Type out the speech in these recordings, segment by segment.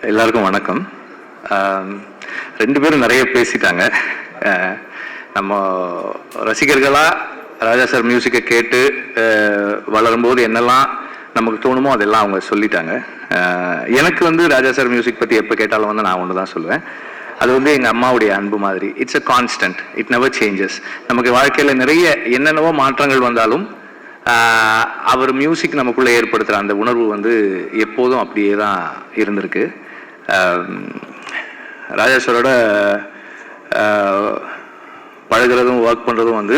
எல்லாருக்கும் வணக்கம். ரெண்டு பேரும் நிறைய பேசிட்டாங்க. நம்ம ரசிகர்களாக ராஜா சார் மியூசிக்கை கேட்டு வளரும்போது என்னெல்லாம் நமக்கு தோணுமோ அதெல்லாம் அவங்க சொல்லிட்டாங்க. எனக்கு வந்து ராஜா சார் மியூசிக் பற்றி எப்போ கேட்டாலும் வந்து நான் ஒன்று தான் சொல்லுவேன். அது வந்து எங்கள் அம்மாவுடைய அன்பு மாதிரி. It's a constant, it never changes. நமக்கு வாழ்க்கையில் நிறைய என்னென்னவோ மாற்றங்கள் வந்தாலும் அவர் மியூசிக் நமக்குள்ளே ஏற்படுத்துகிற அந்த உணர்வு வந்து எப்போதும் அப்படியே தான் இருந்திருக்கு. ராஜா சாரோட பழகிறதும் ஒர்க் பண்ணுறதும் வந்து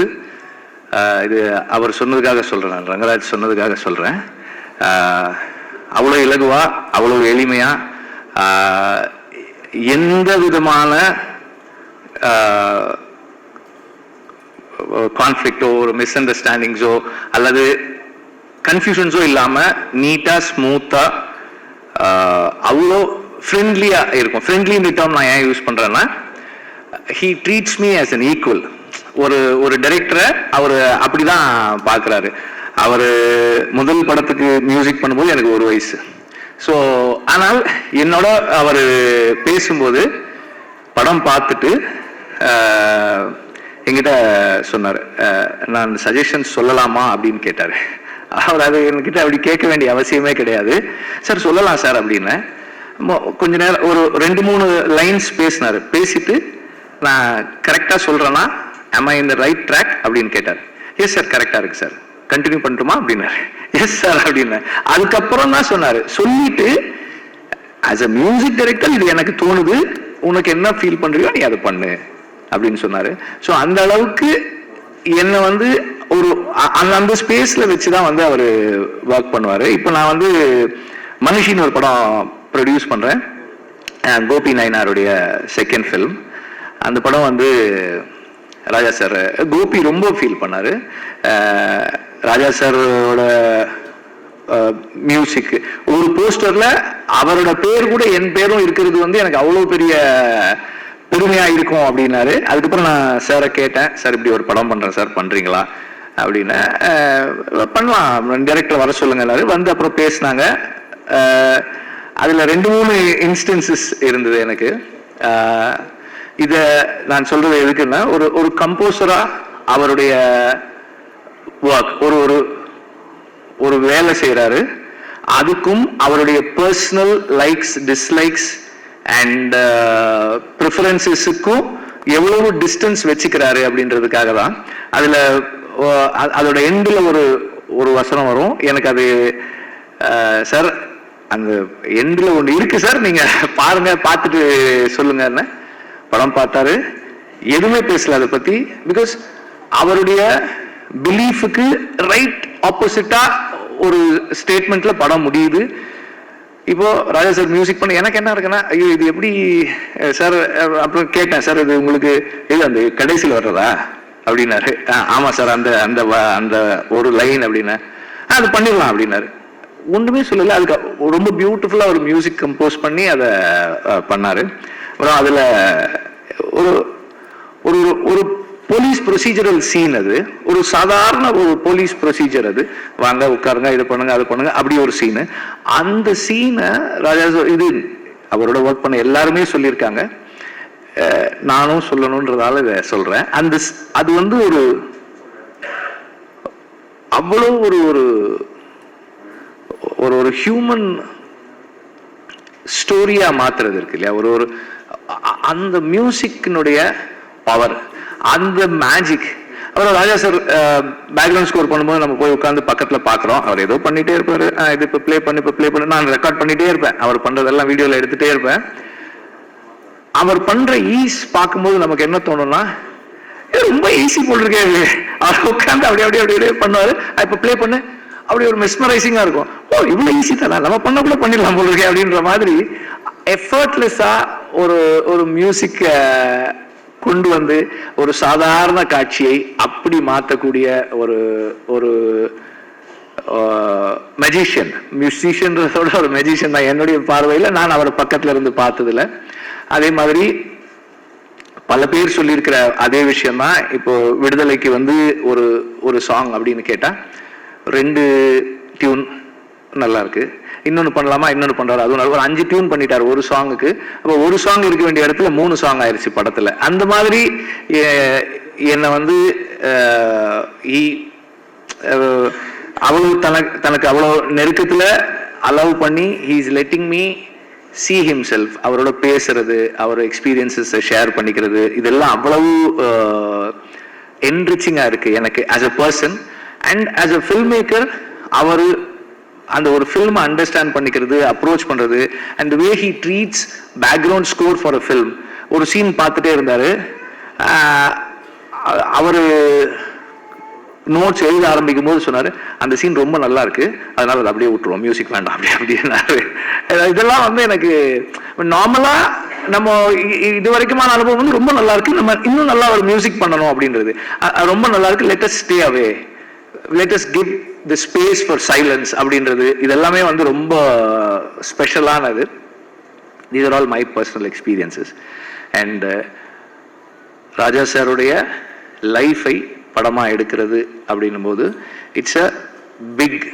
இது அவர் சொன்னதுக்காக சொல்கிறேன், நான் ரங்கராஜ் சொன்னதுக்காக சொல்கிறேன். அவ்வளோ இலகுவா, அவ்வளோ எளிமையாக, எந்த விதமான கான்ஃப்ளிக்டோ ஒரு மிஸ் அண்டர்ஸ்டாண்டிங்ஸோ அல்லது கன்ஃபியூஷன்ஸோ இல்லாமல் நீட்டாக ஸ்மூத்தாக அவ்வளோ ஃப்ரெண்ட்லியாக இருக்கும். ஃப்ரெண்ட்லின்ற டேர்ம் நான் ஏன் யூஸ் பண்ணுறேன்னா, he treats me as an equal. ஒரு டைரக்டரை அவர் அப்படி தான் பார்க்குறாரு. அவர் முதல் படத்துக்கு மியூசிக் பண்ணும்போது எனக்கு 1 வயசு. ஸோ ஆனால் என்னோட அவர் பேசும்போது படம் பார்த்துட்டு என்கிட்ட சொன்னார், நான் சஜஷன்ஸ் சொல்லலாமா அப்படின்னு கேட்டார். அவர் அது என்கிட்ட அப்படி கேட்க வேண்டிய அவசியமே கிடையாது. சார் சொல்லலாம் சார் அப்படின்னு கொஞ்ச நேரம் ஒரு 2-3 லைன்ஸ் பேசினார். பேசிட்டு நான் கரெக்டாக சொல்கிறேன்னா am I in the right track அப்படின்னு கேட்டார். எஸ் சார் கரெக்டாக இருக்கு சார், கண்டினியூ பண்ணட்டுமா அப்படின்னாரு. எஸ் சார் அப்படின்னு அதுக்கப்புறம் தான் சொன்னார். சொல்லிட்டு ஆஸ் அ மியூசிக் டைரக்டர் இது எனக்கு தோணுது, உனக்கு என்ன ஃபீல் பண்ணுறியோ நீ அதை பண்ணு அப்படின்னு சொன்னார். ஸோ அந்த அளவுக்கு என்னை வந்து ஒரு அந்த ஸ்பேஸில் வச்சு தான் வந்து அவர் ஒர்க் பண்ணுவார். இப்போ நான் வந்து மனுஷின்னு ஒரு படம் ப்ரொடியூஸ் பண்ணுறேன், கோபி நயனாருடைய செகண்ட் ஃபிலிம். அந்த படம் வந்து ராஜா சார், கோபி ரொம்ப ஃபீல் பண்ணார். ராஜா சாரோட மியூசிக் ஒரு போஸ்டரில் அவரோட பேர் கூட என் பேரும் இருக்கிறது வந்து எனக்கு அவ்வளோ பெரிய பெருமையாக இருக்கும் அப்படின்னாரு. அதுக்கப்புறம் நான் சாரை கேட்டேன், சார் இப்படி ஒரு படம் பண்ணுறேன் சார், பண்ணுறீங்களா அப்படின்னு. பண்ணலாம், டைரக்டர் வர சொல்லுங்கன்னாரு. வந்து அப்புறம் பேசினாங்க. அதில் 2-3 இன்ஸ்டன்சஸ் இருந்தது எனக்கு. இதை நான் சொல்றது எதுக்குன்னா, ஒரு கம்போசராக அவருடைய ஒர்க் ஒரு வேலை செய்கிறாரு, அதுக்கும் அவருடைய பர்சனல் லைக்ஸ் டிஸ்லைக்ஸ் அண்ட் ப்ரிஃபரன்சஸுக்கும் எவ்வளவு டிஸ்டன்ஸ் வச்சுக்கிறாரு அப்படின்றதுக்காக தான். அதில் அதோட எண்டில் ஒரு வசனம் வரும். எனக்கு அது சார் அந்த எண்டில் ஒன்று இருக்கு சார், நீங்கள் பாருங்க, பார்த்துட்டு சொல்லுங்கன்னு. படம் பார்த்தாரு, எதுவுமே பேசல அதை பற்றி. பிகாஸ் அவருடைய பிலீஃபுக்கு ரைட் ஆப்போசிட்டா ஒரு ஸ்டேட்மெண்ட்ல படம் முடியுது. இப்போ ராஜா சார் மியூசிக் பண்ண எனக்கு என்ன இருக்குன்னா, ஐயோ இது எப்படி சார், அப்புறம் கேட்டேன், சார் இது உங்களுக்கு இது அந்த கடைசியில் வர்றதா அப்படின்னாரு. ஆமா சார், அந்த அந்த அந்த ஒரு லைன் அப்படின்னா அது பண்ணிடலாம் அப்படின்னாரு. ஒன்றுமே சொல்லலை. அதுக்கு ரொம்ப பியூட்டிஃபுல்லாக ஒரு மியூசிக் கம்போஸ் பண்ணி அதை பண்ணாரு. அப்புறம் அதில் ஒரு போலீஸ் ப்ரொசீஜரல் சீன். அது ஒரு சாதாரண ஒரு போலீஸ் ப்ரொசீஜர். அது வாங்க உட்காருங்க, இது பண்ணுங்க அது பண்ணுங்க, அப்படி ஒரு சீனு. அந்த சீனை ராஜா இது அவரோட ஒர்க் பண்ண எல்லாருமே சொல்லியிருக்காங்க, நானும் சொல்லணுன்றதால இதை சொல்றேன். அது வந்து அவ்வளோ ஒரு ஹியூமன் ஸ்டோரியா மாத்துறது இருக்கு இல்லையா, அந்த மியூசிக்கினுடைய பவர், அந்த மேஜிக். அப்புறம் ராஜா சார் பேக்ரவுண்ட் ஸ்கோர் பண்ணும்போது நம்ம போய் உட்காந்து பக்கத்தில் பார்க்குறோம். அவர் ஏதோ பண்ணிட்டே இருப்பாரு, இது இப்போ ப்ளே பண்ணி நான் ரெக்கார்ட் பண்ணிட்டே இருப்பேன். அவர் பண்றதெல்லாம் வீடியோவில் எடுத்துட்டே இருப்பேன். அவர் பண்ற ஈஸ் பார்க்கும்போது நமக்கு என்ன தோணும்னா, ரொம்ப ஈஸி போட்டிருக்கேன். அவர் உட்காந்து அப்படியே பண்ணுவாரு. இப்போ ப்ளே பண்ணு, அப்படி ஒரு மெஸ்மரைசிங்கா இருக்கும். ஓ இவ்வளோ ஈஸி தானே, நம்ம பண்ணக்குள்ள பண்ணிடலாம் போல் இருக்கேன் அப்படின்ற மாதிரி எஃபர்ட்லெஸ்ஸா ஒரு மியூசிக்கை கொண்டு வந்து ஒரு சாதாரண காட்சியை அப்படி மாற்றக்கூடிய ஒரு மெஜிஷியன். மியூசிஷியன்றதோட ஒரு மெஜிஷியன் தான் என்னுடைய பார்வையில், நான் அவரை பக்கத்துல இருந்து பார்த்ததுல. அதே மாதிரி பல பேர் சொல்லியிருக்கிற அதே விஷயம்தான். இப்போ விடுதலைக்கு வந்து ஒரு சாங் அப்படின்னு கேட்டா 2 டியூன் நல்லா இருக்கு. இன்னொன்று பண்ணலாமா, இன்னொன்று பண்ணுறாரு, அதுவும் ஒரு 5 டியூன் பண்ணிட்டார் ஒரு சாங்குக்கு. அப்போ ஒரு சாங் இருக்க வேண்டிய இடத்துல 3 சாங் ஆயிடுச்சு படத்தில். அந்த மாதிரி என்னை வந்து அவ்வளவு தனக்கு அவ்வளோ நெருக்கத்தில் அலோவ் பண்ணி he is letting me see himself, அவரோட பேசுறது, அவர் எக்ஸ்பீரியன்ஸஸை ஷேர் பண்ணிக்கிறது, இதெல்லாம் அவ்வளவு என்ரிச்சிங்காக இருக்கு எனக்கு as a person. And as a film maker அவர் அந்த ஒரு ஃபில்மை அண்டர்ஸ்டாண்ட் பண்ணிக்கிறது, அப்ரோச் பண்ணுறது, and way he treats background score for a film. ஒரு சீன் பார்த்துட்டே இருந்தார், அவர் நோட்ஸ் எழுத ஆரம்பிக்கும் போது சொன்னார், அந்த சீன் ரொம்ப நல்லா இருக்கு, அதனால அதை அப்படியே விட்டுருவோம், மியூசிக் வேண்டாம் அப்படின்னாரு. இதெல்லாம் வந்து எனக்கு நார்மலா நம்ம இது வரைக்குமான அனுபவம் வந்து ரொம்ப நல்லா இருக்கு, நம்ம இன்னும் நல்லா ஒரு மியூசிக் பண்ணணும் அப்படின்றது ரொம்ப நல்லா இருக்கு, let us stay away, let us give the space for silence அப்படின்றது, இதெல்லாமே வந்து ரொம்ப ஸ்பெஷலானது. These are all my personal experiences. And Raja சாருடைய லைஃபை படமாக எடுக்கிறது அப்படின்னும் போது it's a big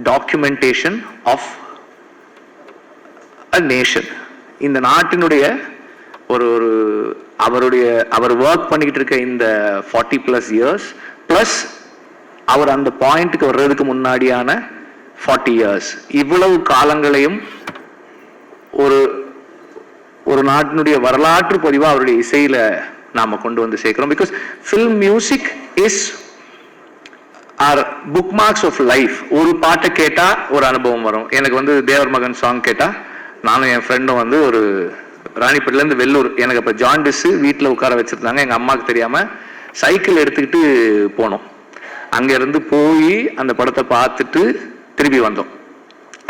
documentation of a nation. இந்த நாட்டினுடைய ஒரு அவர் ஒர்க் பண்ணிக்கிட்டு இருக்க இந்த 40+ இயர்ஸ் ப்ளஸ் அவர் அந்த பாயிண்ட்டுக்கு வர்றதுக்கு முன்னாடியான 40 இயர்ஸ், இவ்வளவு காலங்களையும் ஒரு நாட்டினுடைய வரலாற்று பதிவாக அவருடைய இசையில நாம கொண்டு வந்து சேர்க்கிறோம். Because film music is our bookmarks of life. ஒரு பாட்டை கேட்டா ஒரு அனுபவம் வரும். எனக்கு வந்து தேவர் மகன் சாங் கேட்டா, நானும் என் ஃப்ரெண்டும் வந்து ஒரு ராணிப்பேட்டிலேருந்து வெள்ளூர், எனக்கு அப்போ ஜாண்டிஸ், வீட்டில் உட்கார வச்சிருந்தாங்க, எங்கள் அம்மாவுக்கு தெரியாமல் சைக்கிள் எடுத்துக்கிட்டு போனோம். அங்கேருந்து போய் அந்த படத்தை பார்த்துட்டு திருப்பி வந்தோம்.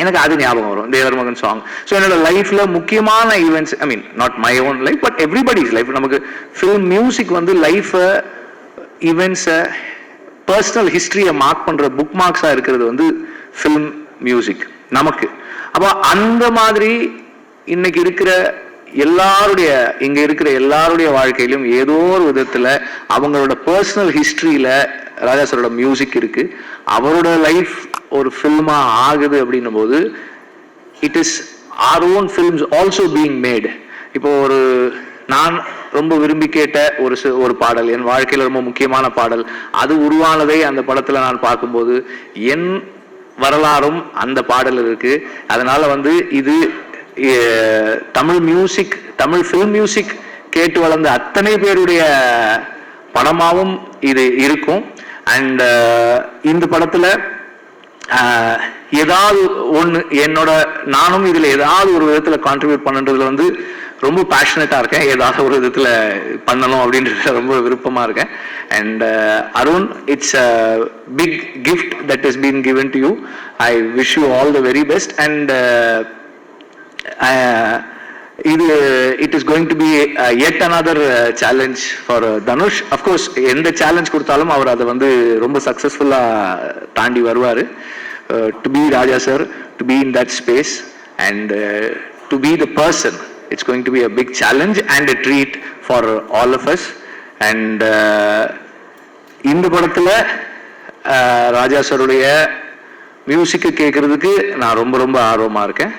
எனக்கு அது ஞாபகம் வரும், தேவர் மகன் சாங். ஸோ என்னோட லைஃப்ல முக்கியமான events, I mean not my own life but everybody's life, நமக்கு ஃபில்ம் மியூசிக் வந்து லைஃபை, ஈவெண்ட்ஸை, பர்சனல் ஹிஸ்டரியை மார்க் பண்ற புக் மார்க்ஸா இருக்கிறது வந்து ஃபில்ம் மியூசிக் நமக்கு. அப்போ அந்த மாதிரி இன்னைக்கு இருக்கிற இங்க இருக்கிற எல்லாருடைய வாழ்க்கையிலும் ஏதோ ஒரு விதத்துல அவங்களோட பர்சனல் ஹிஸ்டரியில ராஜா சாரோட மியூசிக் இருக்கு. அவரோட லைஃப் ஒரு ஃபில்மா ஆகுது அப்படின்னும் போது it is our own films also being mat. இப்போ நான் ரொம்ப விரும்பி கேட்ட ஒரு பாடல், என் வாழ்க்கையில ரொம்ப முக்கியமான பாடல், அது உருவானதை அந்த படத்துல நான் பார்க்கும்போது என் வரலாறும் அந்த பாடல் இருக்கு. அதனால வந்து இது Tamil music, Tamil film music கேட்டு வளர்ந்த அத்தனை பேருடைய படமாவும் இது இருக்கும். அண்ட் இந்த படத்துல ஏதாவது ஒன்று நானும் இதுல ஏதாவது ஒரு விதத்துல கான்ட்ரிபியூட் பண்ணுறதுல வந்து ரொம்ப பேஷனட்டா இருக்கேன். ஏதாவது ஒரு விதத்துல பண்ணணும் அப்படின்றதுல ரொம்ப விருப்பமா இருக்கேன். And Arun, it's a big gift that is been given to you. I wish you all the very best. And it is going to be yet another challenge for Dhanush. Of course, எந்த challenge கொடுத்தாலும் அவர் அதை வந்து ரொம்ப சக்சஸ்ஃபுல்லா தாண்டி வருவாரு. To be Raja sir, to be in that space and to be the person, it's going to be a big challenge and a treat for all of us. And இந்த படத்துல ராஜா சாருடைய மியூசிக்கை கேட்கறதுக்கு நான் ரொம்ப ரொம்ப ஆர்வமா இருக்கேன்.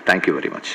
Thank you very much.